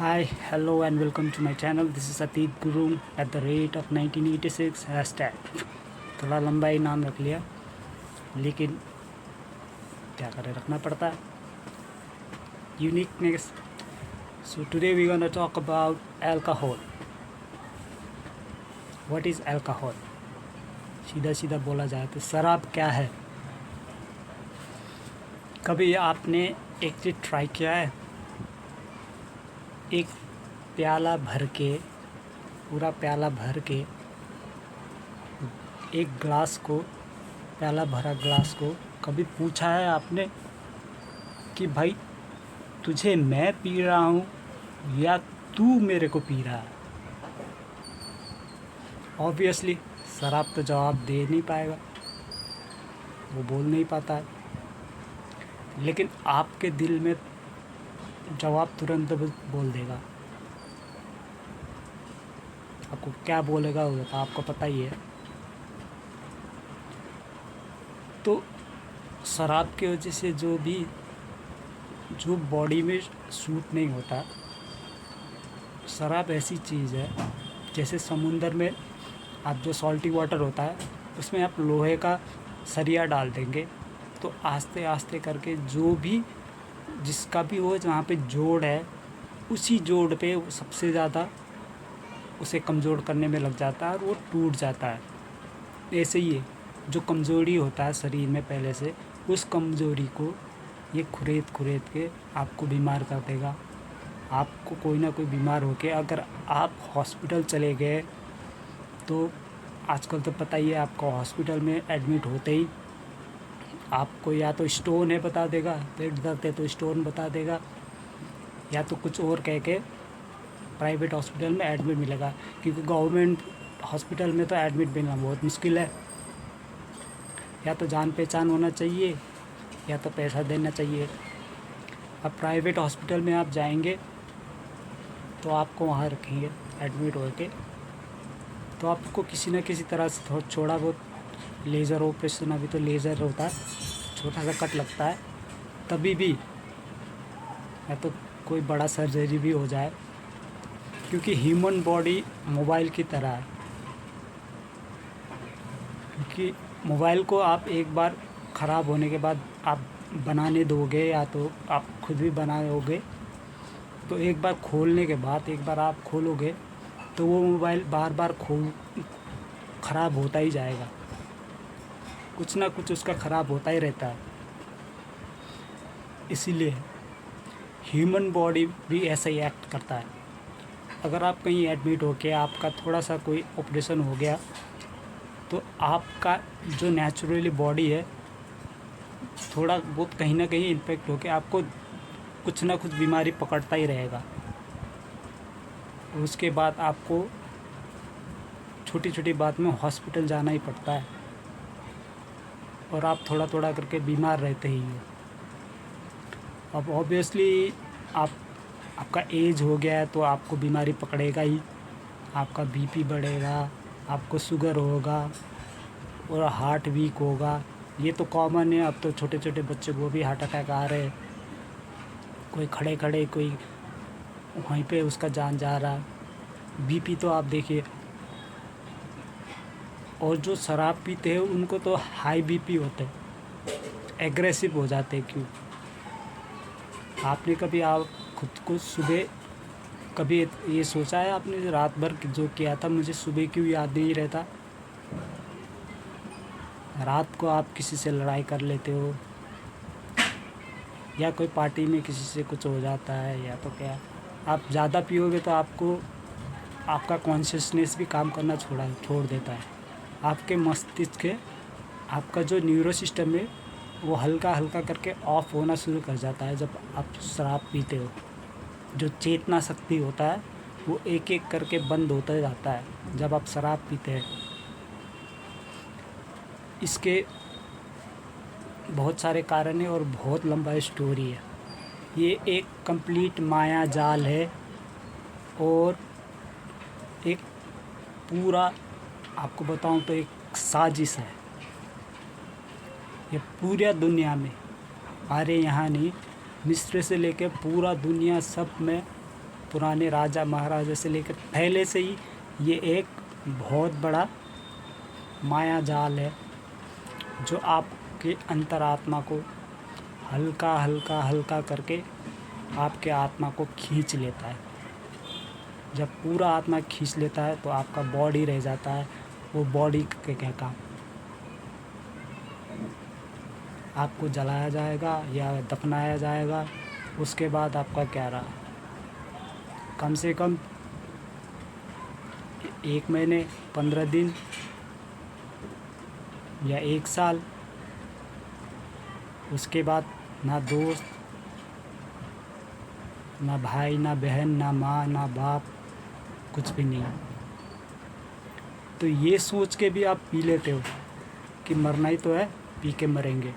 Hi, hello and welcome to my channel. This is Atit Guru at the rate of 1986 hashtag. थोड़ा लंबा ही नाम रख लिया, लेकिन क्या करें, रखना पड़ता है. Uniqueness. So today we're gonna talk about alcohol. What is alcohol? सीधा सीधा बोला जाए तो शराब क्या है. कभी आपने एक चीज़ ट्राई किया है? एक प्याला भर के, पूरा प्याला भर के, एक ग्लास को, प्याला भरा ग्लास को कभी पूछा है आपने कि भाई तुझे मैं पी रहा हूँ या तू मेरे को पी रहा है? ऑब्वियसली शराब तो जवाब दे नहीं पाएगा, वो बोल नहीं पाता है, लेकिन आपके दिल में जवाब तुरंत बोल देगा. आपको क्या बोलेगा वो तो आपको पता ही है. तो शराब की वजह से जो बॉडी में सूट नहीं होता, शराब ऐसी चीज़ है जैसे समुंदर में आप जो सॉल्टी वाटर होता है उसमें आप लोहे का सरिया डाल देंगे तो आस्ते आस्ते करके जो भी जिसका भी वो जहाँ पे जोड़ है उसी जोड़ पे सबसे ज़्यादा उसे कमज़ोर करने में लग जाता है और वो टूट जाता है. ऐसे ही है, जो कमज़ोरी होता है शरीर में पहले से, उस कमज़ोरी को ये खुरेद के आपको बीमार कर देगा. आपको कोई ना कोई बीमार होके अगर आप हॉस्पिटल चले गए तो आजकल तो पता ही है, आपको हॉस्पिटल में एडमिट होते ही आपको या तो स्टोन है बता देगा, पेट दर्द है तो स्टोन बता देगा, या तो कुछ और कह के प्राइवेट हॉस्पिटल में एडमिट मिलेगा. क्योंकि गवर्नमेंट हॉस्पिटल में तो एडमिट मिलना बहुत मुश्किल है. या तो जान पहचान होना चाहिए या तो पैसा देना चाहिए. अब प्राइवेट हॉस्पिटल में आप जाएंगे तो आपको वहाँ रखेंगे एडमिट होके, तो आपको किसी न किसी तरह से थोड़ा बहुत लेज़र ऑपरेशन, अभी तो लेज़र होता है, छोटा सा कट लगता है, तभी भी या तो कोई बड़ा सर्जरी भी हो जाए. क्योंकि ह्यूमन बॉडी मोबाइल की तरह है. क्योंकि मोबाइल को आप एक बार ख़राब होने के बाद आप बनाने दोगे या तो आप खुद भी बनाओगे, तो एक बार खोलने के बाद, एक बार आप खोलोगे तो वो मोबाइल बार बार ख़राब होता ही जाएगा. कुछ ना कुछ उसका ख़राब होता ही रहता है. इसीलिए ह्यूमन बॉडी भी ऐसा ही एक्ट करता है. अगर आप कहीं एडमिट हो के आपका थोड़ा सा कोई ऑपरेशन हो गया तो आपका जो नेचुरली बॉडी है थोड़ा बहुत कहीं ना कहीं इन्फेक्ट होके आपको कुछ ना कुछ बीमारी पकड़ता ही रहेगा. उसके बाद आपको छोटी छोटी बात में हॉस्पिटल जाना ही पड़ता है और आप थोड़ा थोड़ा करके बीमार रहते ही हो. अब ऑब्वियसली आपका एज हो गया है तो आपको बीमारी पकड़ेगा ही. आपका बीपी बढ़ेगा, आपको शुगर होगा और हार्ट वीक होगा. ये तो कॉमन है. अब तो छोटे छोटे बच्चों को भी हार्ट अटैक आ रहे हैं. कोई खड़े खड़े, कोई वहीं पे उसका जान जा रहा है. बीपी तो आप देखिए. और जो शराब पीते हैं उनको तो हाई बीपी होते हैं, एग्रेसिव हो जाते हैं. क्यों? आपने कभी आप खुद को सुबह कभी ये सोचा है आपने, रात भर जो किया था मुझे सुबह क्यों याद नहीं रहता? रात को आप किसी से लड़ाई कर लेते हो या कोई पार्टी में किसी से कुछ हो जाता है, या तो क्या आप ज़्यादा पियोगे तो आपका कॉन्शियसनेस भी काम करना छोड़ देता है. आपके मस्तिष्क के, आपका जो न्यूरो सिस्टम है वो हल्का हल्का करके ऑफ होना शुरू कर जाता है जब आप शराब पीते हो. जो चेतना शक्ति होता है वो एक एक करके बंद होता जाता है जब आप शराब पीते हैं. इसके बहुत सारे कारण हैं और बहुत लंबा स्टोरी है. ये एक कंप्लीट माया जाल है और एक पूरा, आपको बताऊं तो एक साजिश है. ये पूरी दुनिया में, हमारे यहाँ नहीं, मिस्र से लेकर पूरा दुनिया सब में पुराने राजा महाराजा से लेकर पहले से ही ये एक बहुत बड़ा माया जाल है जो आपके अंतरात्मा को हल्का हल्का हल्का करके आपके आत्मा को खींच लेता है। जब पूरा आत्मा खींच लेता है तो आपका बॉडी रह जाता है। वो बॉडी के क्या काम, आपको जलाया जाएगा या दफनाया जाएगा। उसके बाद आपका क्या रहा, कम से कम 1 महीने 15 दिन या 1 साल। उसके बाद ना दोस्त, ना भाई, ना बहन, ना माँ, ना बाप, कुछ भी नहीं। तो ये सोच के भी आप पी लेते हो कि मरना ही तो है, पी के मरेंगे,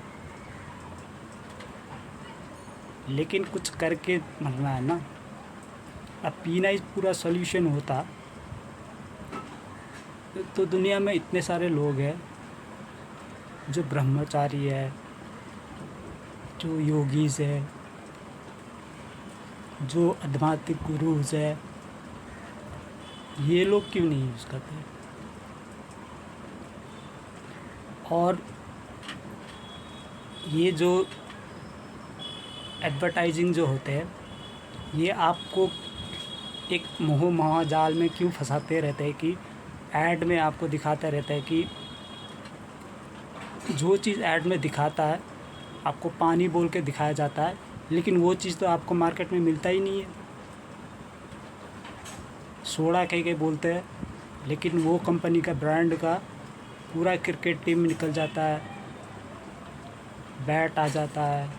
लेकिन कुछ करके मरना है ना। अब पीना ही पूरा सॉल्यूशन होता तो दुनिया में इतने सारे लोग हैं जो ब्रह्मचारी है, जो योगीज है, जो आध्यात्मिक गुरुज है, ये लोग क्यों नहीं यूज़ करते। और ये जो एडवर्टाइजिंग जो होते हैं, ये आपको एक मोह मायाजाल में क्यों फंसाते रहते हैं कि ऐड में आपको दिखाता रहता है कि जो चीज़ ऐड में दिखाता है आपको पानी बोल के दिखाया जाता है, लेकिन वो चीज़ तो आपको मार्केट में मिलता ही नहीं है। सोडा कह के बोलते हैं, लेकिन वो कंपनी का ब्रांड का पूरा क्रिकेट टीम निकल जाता है, बैट आ जाता है,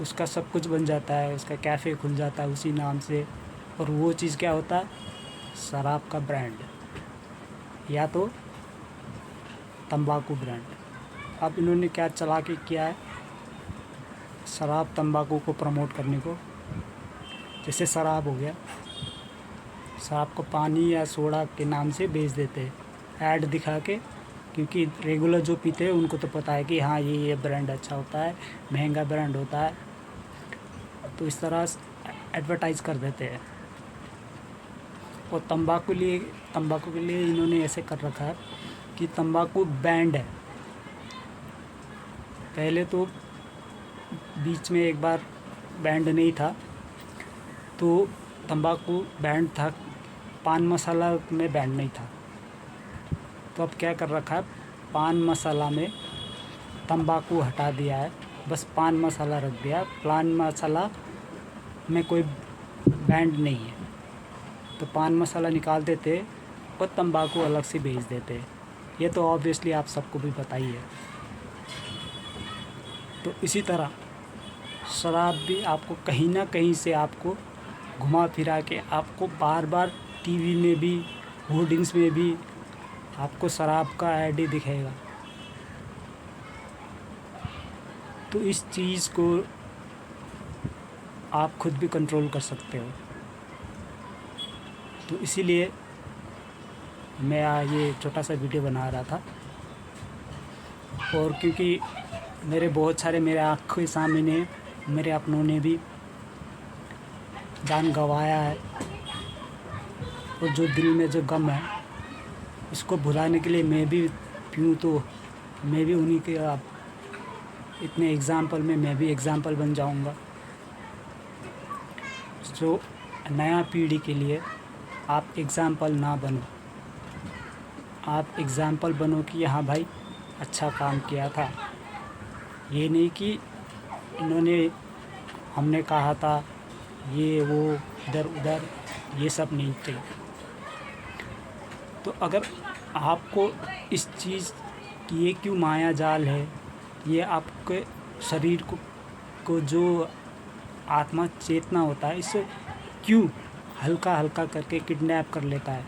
उसका सब कुछ बन जाता है, उसका कैफ़े खुल जाता है उसी नाम से। और वो चीज़ क्या होता है, शराब का ब्रांड या तो तंबाकू ब्रांड। अब इन्होंने क्या चला के किया है, शराब तंबाकू को प्रमोट करने को। जैसे शराब हो गया, शराब को पानी या सोडा के नाम से बेच देते हैं ऐड दिखा के, क्योंकि रेगुलर जो पीते हैं उनको तो पता है कि हाँ ये ब्रांड अच्छा होता है, महंगा ब्रांड होता है, तो इस तरह एडवर्टाइज़ कर देते हैं। और तंबाकू के लिए इन्होंने ऐसे कर रखा है कि तंबाकू बैंड है। पहले तो बीच में एक बार बैंड नहीं था, तो तंबाकू बैंड था, पान मसाला में बैंड नहीं था। तो अब क्या कर रखा है, पान मसाला में तंबाकू हटा दिया है, बस पान मसाला रख दिया। पान मसाला में कोई बैंड नहीं है, तो पान मसाला निकाल देते और तंबाकू अलग से बेच देते। ये तो ऑब्वियसली आप सबको भी पता ही है। तो इसी तरह शराब भी आपको कहीं ना कहीं से आपको घुमा फिरा के आपको बार बार टीवी में भी, होर्डिंग्स में भी आपको शराब का ऐड ही दिखेगा। तो इस चीज़ को आप खुद भी कंट्रोल कर सकते हो। तो इसीलिए मैं ये छोटा सा वीडियो बना रहा था। और क्योंकि मेरे आँखों के सामने मेरे अपनों ने भी जान गंवाया है, और जो दिल में जो गम है इसको भुलाने के लिए मैं भी पीऊँ, तो मैं भी उन्हीं के इतने एग्ज़ाम्पल में मैं भी एग्ज़ाम्पल बन जाऊंगा। जो नया पीढ़ी के लिए आप एग्ज़ाम्पल ना बनो, आप एग्ज़ाम्पल बनो कि हाँ भाई अच्छा काम किया था। ये नहीं कि हमने कहा था ये वो इधर उधर, ये सब नहीं चाहिए। तो अगर आपको इस चीज़ की ये क्यों माया जाल है, ये आपके शरीर को जो आत्मा चेतना होता है इससे क्यों हल्का हल्का करके किडनैप कर लेता है,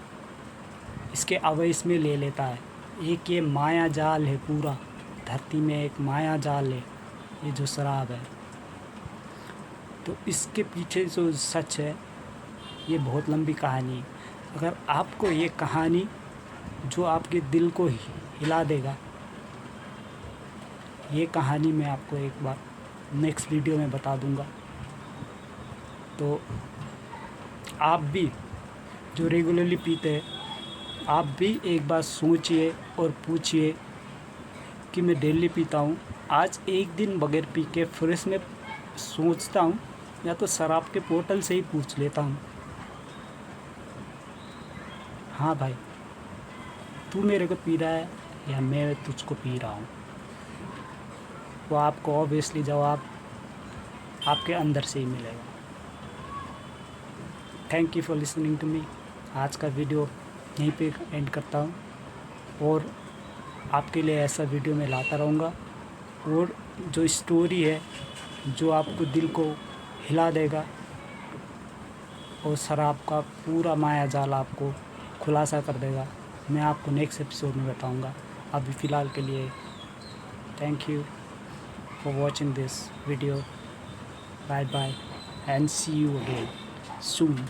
इसके अवैस में ले लेता है। एक ये माया जाल है, पूरा धरती में एक माया जाल है ये जो शराब है। तो इसके पीछे जो सच है ये बहुत लंबी कहानी है। अगर आपको ये कहानी जो आपके दिल को हिला देगा, ये कहानी मैं आपको एक बार नेक्स्ट वीडियो में बता दूंगा। तो आप भी जो रेगुलरली पीते हैं, आप भी एक बार सोचिए और पूछिए कि मैं डेली पीता हूँ, आज एक दिन बगैर पी के फिर इसमें सोचता हूँ, या तो शराब के बोतल से ही पूछ लेता हूँ, हाँ भाई तू मेरे को पी रहा है या मैं तुझको पी रहा हूँ। वो आपको ऑब्वियसली जवाब आपके अंदर से ही मिलेगा। Thank you for listening to me. आज का वीडियो यहीं पे एंड करता हूँ, और आपके लिए ऐसा वीडियो मैं लाता रहूँगा, और जो स्टोरी है जो आपको दिल को हिला देगा और शराब का पूरा माया जाल आपको खुलासा कर देगा, मैं आपको नेक्स्ट एपिसोड में बताऊँगा। अभी फ़िलहाल के लिए thank you for watching this video. Bye bye and see you again soon.